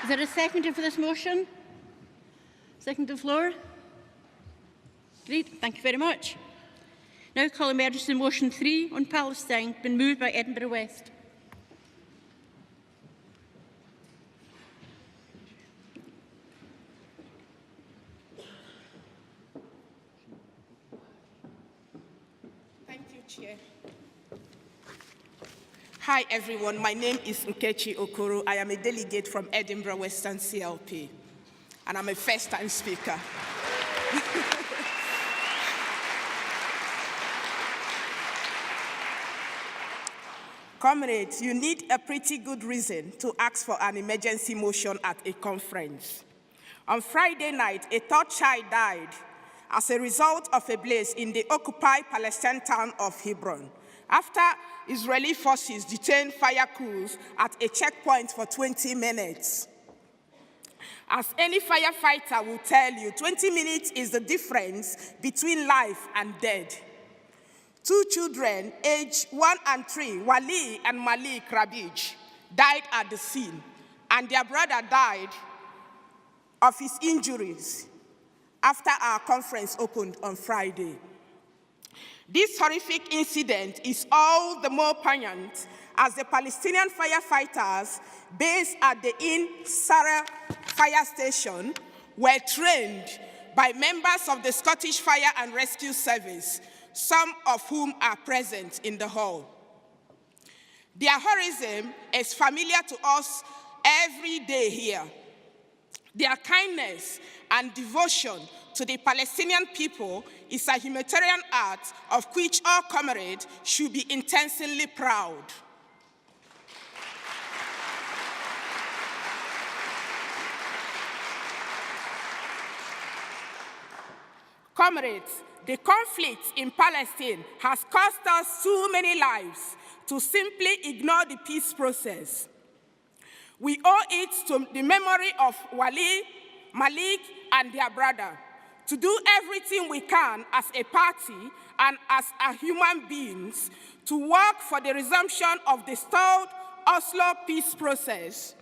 Is there a seconder for this motion? Second to the floor? Great, thank you very much. Now call emergency motion 3 on Palestine, been moved by Edinburgh West. Thank you, Chair. Hi, everyone. My name is Nkechi Okoro. I am a delegate from Edinburgh Western CLP, and I'm a first-time speaker. Comrades, you need a pretty good reason to ask for an emergency motion at a conference. On Friday night, a third child died as a result of a blaze in the occupied Palestinian town of Hebron, after Israeli forces detained fire crews at a checkpoint for 20 minutes. As any firefighter will tell you, 20 minutes is the difference between life and death. 2 children, aged 1 and 3, Wali and Malik Rabij, died at the scene, and their brother died of his injuries after our conference opened on Friday. This horrific incident is all the more poignant as the Palestinian firefighters based at the Sarah fire station were trained by members of the Scottish Fire and Rescue Service, some of whom are present in the hall. Their heroism is familiar to us every day here. Their kindness and devotion to the Palestinian people is a humanitarian act of which all comrades should be intensely proud. Comrades, the conflict in Palestine has cost us too many lives to simply ignore the peace process. We owe it to the memory of Wali, Malik, and their brother to do everything we can as a party and as human beings to work for the resumption of the stalled Oslo peace process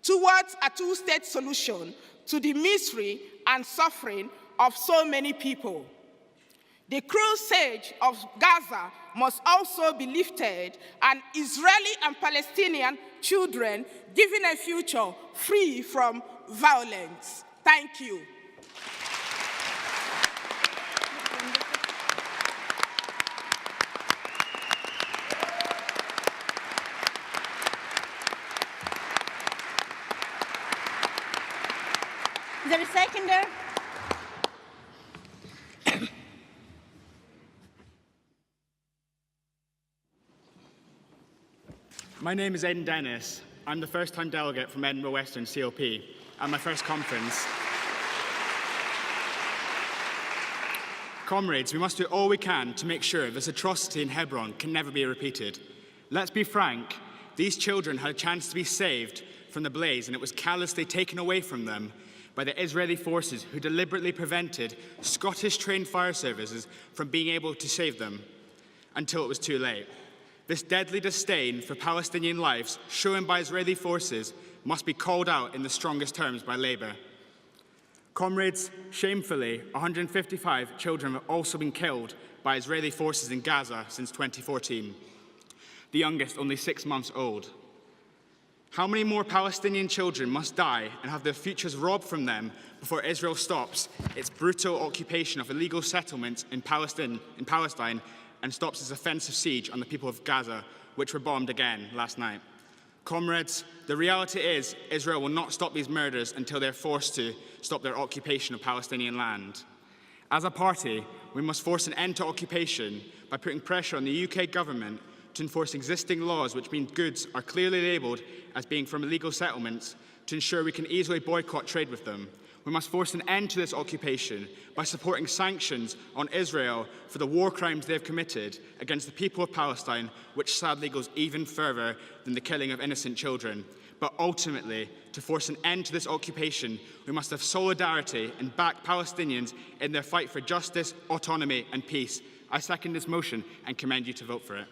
towards a two-state solution to the misery and suffering of so many people. The cruel siege of Gaza must also be lifted, and Israeli and Palestinian children given a future free from violence. Thank you. Is there a seconder? My name is Aidan Dennis. I'm the first-time delegate from Edinburgh Western CLP at my first conference. Comrades, we must do all we can to make sure this atrocity in Hebron can never be repeated. Let's be frank, these children had a chance to be saved from the blaze, and it was callously taken away from them by the Israeli forces who deliberately prevented Scottish-trained fire services from being able to save them until it was too late. This deadly disdain for Palestinian lives shown by Israeli forces must be called out in the strongest terms by Labour. Comrades, shamefully, 155 children have also been killed by Israeli forces in Gaza since 2014, the youngest only 6 months old. How many more Palestinian children must die and have their futures robbed from them before Israel stops its brutal occupation of illegal settlements in Palestine and stops its offensive siege on the people of Gaza, which were bombed again last night? Comrades, the reality is Israel will not stop these murders until they're forced to stop their occupation of Palestinian land. As a party, we must force an end to occupation by putting pressure on the UK government to enforce existing laws which mean goods are clearly labelled as being from illegal settlements to ensure we can easily boycott trade with them. We must force an end to this occupation by supporting sanctions on Israel for the war crimes they have committed against the people of Palestine, which sadly goes even further than the killing of innocent children. But ultimately, to force an end to this occupation, we must have solidarity and back Palestinians in their fight for justice, autonomy and peace. I second this motion and commend you to vote for it.